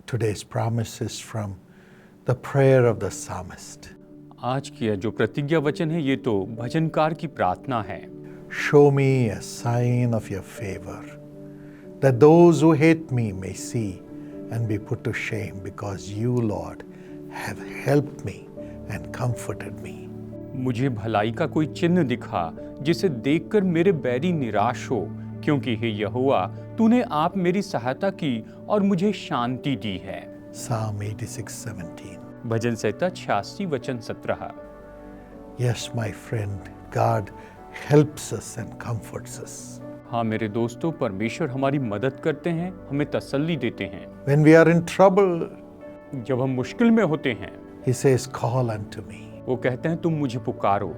Today's promise is from the prayer of the psalmist. आज की जो प्रतिज्ञा वचन है ये तो भजनकार की प्रार्थना है। Show me a sign of your favor, that those who hate me may see and be put to shame, because you, Lord, have helped me and comforted me. मुझे भलाई का कोई चिन्ह दिखा जिसे देखकर मेरे बैरी निराश हो, क्योंकि हे यहोवा तूने आप मेरी सहायता की और मुझे शांति दी है। Psalm 86:17. भजन संहिता 86 वचन 17। Yes, my friend, God helps us and comforts us. हाँ मेरे दोस्तों, परमेश्वर हमारी मदद करते हैं, हमें तसल्ली देते हैं। When we are in trouble, जब हम मुश्किल में होते हैं, He says, call unto me. वो कहते हैं तुम मुझे पुकारो,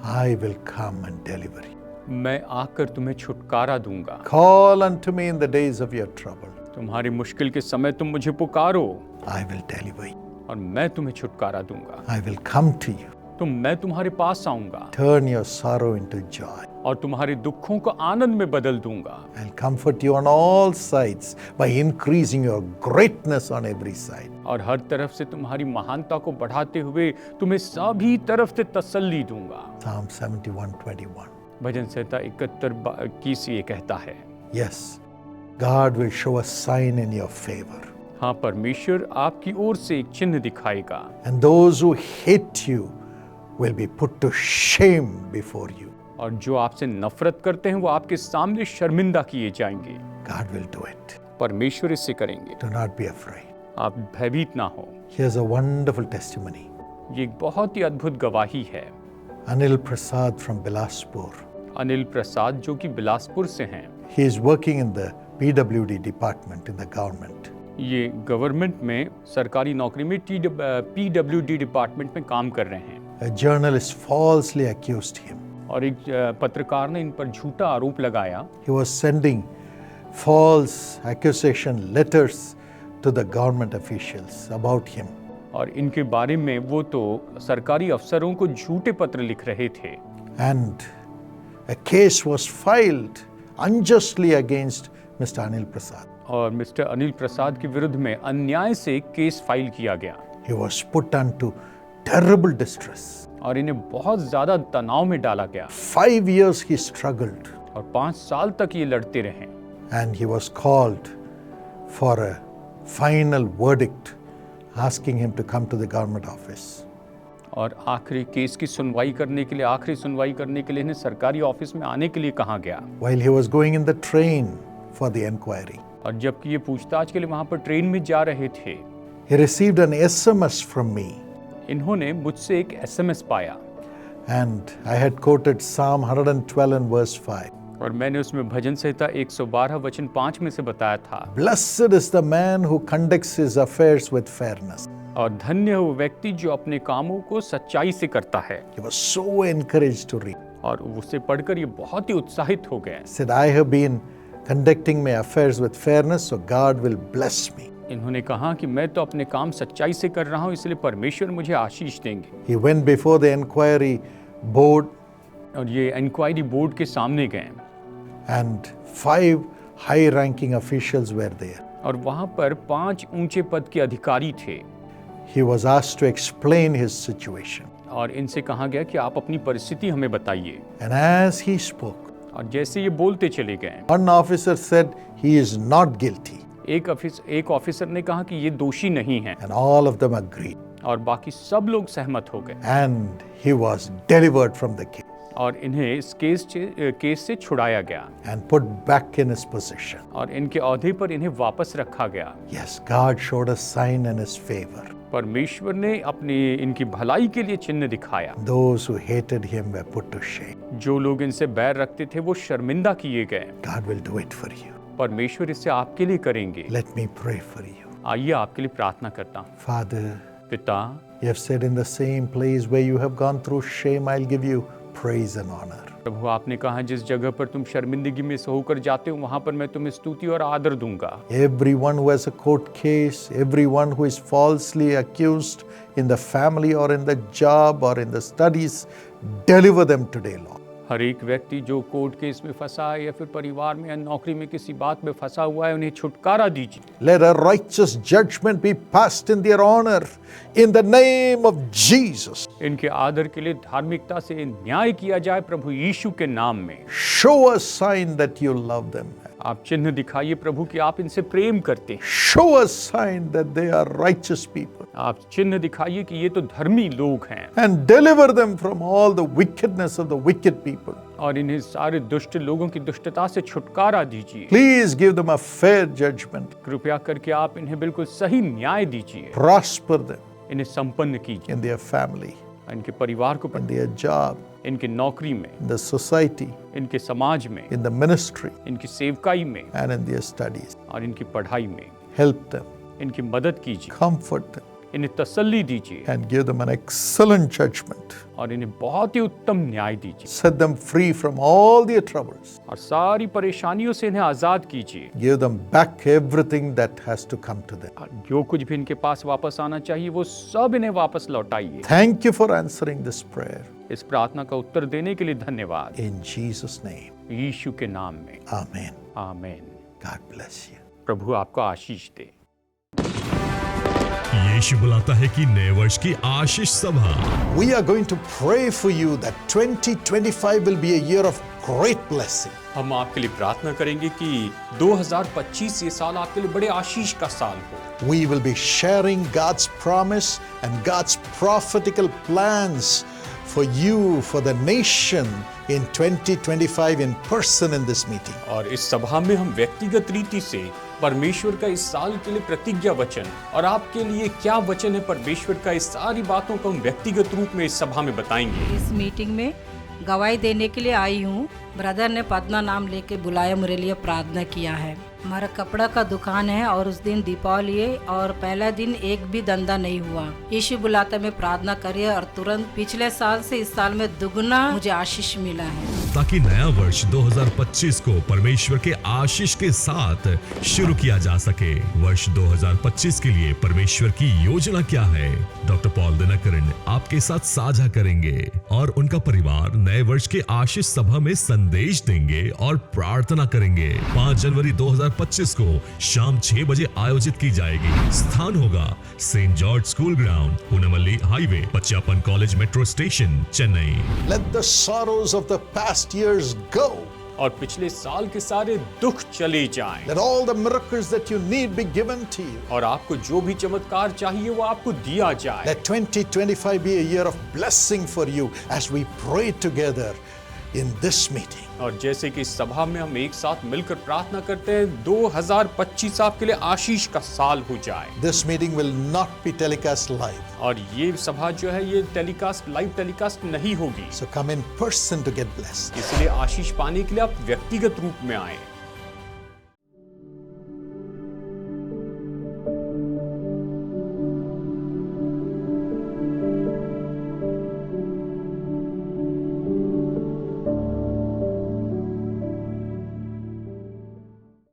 I will come and deliver you. मैं आकर तुम्हें छुटकारा दूंगा। Call unto me in the days of your trouble. तुम्हारी मुश्किल के समय तुम मुझे पुकारो I will deliver you. और मैं तुम्हें छुटकारा दूंगा। I will come to you. मैं तुम्हारे पास आऊंगा Turn your sorrow into joy. और तुम्हारे दुखों को आनंद में बदल दूंगा। I'll comfort you on all sides by increasing your greatness on every side. और हर तरफ से तुम्हारी महानता को बढ़ाते हुए तुम्हें सभी तरफ से तसल्ली दूंगा। Psalm 71:21. भजन संहिता 71:21 ये कहता है। Yes, God will show a sign in your favor. हाँ, परमेश्वर आपकी ओर से एक चिन्ह दिखाएगा। And those who hate you will be put to shame before you. और जो आपसे नफरत करते हैं वो आपके सामने शर्मिंदा किए जाएंगे। God will do it. परमेश्वर इससे करेंगे। Do not be afraid. आप भयभीत ना हो। Here's a wonderful testimony. ये एक बहुत ही अद्भुत गवाही है। Anil Prasad from Bilaspur. Anil Prasad जो कि बिलासपुर से हैं। He is working in the PWD department in the government. ये गवर्नमेंट में सरकारी नौकरी में PWD डिपार्टमेंट में काम कर रहे हैं। A journalist falsely accused him. और एक पत्रकार ने इन पर झूठा आरोप लगाया। He was sending false accusation letters to the government officials about him. और इनके बारे में वो तो सरकारी अफसरों को झूठे पत्र लिख रहे थे। And a case was filed unjustly against Mr. Anil Prasad. और मिस्टर अनिल प्रसाद के विरुद्ध में अन्याय से केस फाइल किया गया। He was put into terrible distress. और इन्हें बहुत ज्यादा तनाव में डाला गया। 5 years he struggled. और 5 साल तक ये लड़ते रहे। And he was called for a final verdict asking him to come to the government office. और आखिरी केस की सुनवाई करने के लिए, आखिरी सुनवाई करने के लिए इन्हें सरकारी ऑफिस में आने के लिए कहा गया। While he was going in the train for the inquiry, और जबकि ये पूछताछ के लिए वहां पर ट्रेन में जा रहे थे, he received an SMS from me. इन्होंने मुझसे एक SMS पाया। And I had quoted Psalm 112 and verse 5. और मैंने उसमें भजन संहिता 112 वचन 5 में से बताया था। Blessed is the man who conducts his affairs with fairness. और धन्य है वो व्यक्ति जो अपने कामों को सच्चाई से करता है। He was so encouraged to read. और उसे पढ़कर ये बहुत ही उत्साहित हो गए। Said, I have been conducting my affairs with fairness, so God will bless me. इन्होंने कहा कि मैं तो अपने काम सच्चाई से कर रहा हूँ, इसलिए परमेश्वर मुझे आशीष देंगे। He went before the inquiry board. और ये इंक्वायरी बोर्ड के सामने गए। And 5 high-ranking officials were there. और वहाँ पर 5 ऊंचे पद के अधिकारी थे। He was asked to explain his situation. और इनसे कहा गया कि आप अपनी परिस्थिति हमें बताइए। And as he spoke, और जैसे ये बोलते चले गए, one officer said he is not guilty. एक ऑफिसर ने कहा कि ये दोषी नहीं है। And all of them agreed. और बाकी सब लोग सहमत हो गए। And he was delivered from the case. और इन्हें इस केस से छुड़ाया गया। And put back in his position. और इनके औहदे पर इन्हें वापस रखा गया। Yes, God showed a sign in his favor. परमेश्वर ने अपनी इनकी भलाई के लिए चिन्ह दिखाया। Those who hated him were put to shame. जो लोग इनसे बैर रखते थे वो शर्मिंदा किए गए। God will do it for you. परमेश्वर इसे आपके लिए करेंगे। Let me pray for you. आइए आपके लिए प्रार्थना करता हूँ। Father, पिता, you have said in the same place where you have gone through shame, I'll give you praise and honor. प्रभु आपने कहा जिस जगह पर तुम शर्मिंदगी में से होकर जाते हो वहां पर मैं तुम्हें स्तुति और आदर दूंगा। Everyone who has a court case, everyone who is falsely accused in the family or in the job or in the studies, deliver them today, Lord. हर एक व्यक्ति जो कोर्ट केस में फंसा है या फिर परिवार में या नौकरी में किसी बात में फंसा हुआ है, उन्हें छुटकारा दीजिए। Let a righteous judgment be passed in their honor in the name of Jesus. इनके आदर के लिए धार्मिकता से न्याय किया जाए प्रभु यीशु के नाम में। Show a sign that you love them. आप चिन्ह दिखाइए प्रभु कि आप इनसे प्रेम करते हैं। Show a sign that they are righteous people. आप चिन्ह दिखाइए कि ये तो धर्मी लोग हैं। And deliver them from all the wickedness of the wicked people. और इन्हें सारे दुष्ट लोगों की दुष्टता से छुटकारा दीजिए। Please give them a fair judgment. कृपया करके आप इन्हें बिल्कुल सही न्याय दीजिए। Prosper them इन्हें संपन्न कीजिए, in their family, इनके परिवार को, in their job, इनके नौकरी में, in the society, इनके समाज में, in the ministry, इनकी सेवकाई में and in their studies. और इनकी पढ़ाई में। Help them, इनकी मदद कीजिए, comfort them, इन्हें तसल्ली दीजिए and give them an excellent judgment. और इन्हें बहुत ही उत्तम न्याय दीजिए Set them free from all their troubles. और सारी परेशानियों से इन्हें आजाद कीजिए। Give them back everything that has to come to them. और जो कुछ भी इनके पास वापस आना चाहिए वो सब इन्हें वापस लौटाइए। Thank you for answering this prayer. इस प्रार्थना का उत्तर देने के लिए धन्यवाद। In Jesus' name, यीशु के नाम में amen. आमीन। God bless you. प्रभु आपको आशीष दे। यीशु बुलाता है कि नए वर्ष की आशीष सभा। We are going to pray for you that 2025 will be a year of great blessing. हम आपके लिए प्रार्थना करेंगे कि 2025 ये साल आपके लिए बड़े आशीष का साल हो। We will be sharing God's promise and God's prophetical plans for you, for the nation in 2025 in person in this meeting. और इस सभा में हम व्यक्तिगत रीति से परमेश्वर का इस साल के लिए प्रतिज्ञा वचन और आपके लिए क्या वचन है परमेश्वर का, इस सारी बातों को हम व्यक्तिगत रूप में इस सभा में बताएंगे। इस मीटिंग में गवाही देने के लिए आई हूँ। ब्रदर ने पदमा नाम लेके बुलाया, मेरे लिए प्रार्थना किया है। हमारा कपड़ा का दुकान है और उस दिन दीपावली है और पहला दिन एक भी धंधा नहीं हुआ। यीशु बुलाता में प्रार्थना करिए और तुरंत पिछले साल से इस साल में दुगना मुझे आशीष मिला है, ताकि नया वर्ष 2025 को परमेश्वर के आशीष के साथ शुरू किया जा सके। वर्ष 2025 के लिए परमेश्वर की योजना क्या है, डॉक्टर पॉल दिनकरन आपके साथ साझा करेंगे और उनका परिवार नए वर्ष के आशीष सभा में संदेश देंगे और प्रार्थना करेंगे। 5 जनवरी 2025 को शाम 6 बजे आयोजित की जाएगी। स्थान होगा Saint George school ground, Poonamallee highway, Pachaiyappa college metro station, Chennai. Let the sorrows of the past years go. और पिछले साल के सारे दुख चले जाएं। Let all the miracles that you need be given to you. और आपको जो भी चमत्कार चाहिए वो आपको दिया जाए। Let 2025 be a year of blessing for you as we pray together in this meeting. और जैसे कि इस सभा में हम एक साथ मिलकर प्रार्थना करते हैं, 2025 आपके लिए आशीष का साल हो जाए। This meeting will not be telecast live. और ये सभा जो है ये लाइव टेलीकास्ट नहीं होगी। So come in person to get blessed. इसलिए आशीष पाने के लिए आप व्यक्तिगत रूप में आए।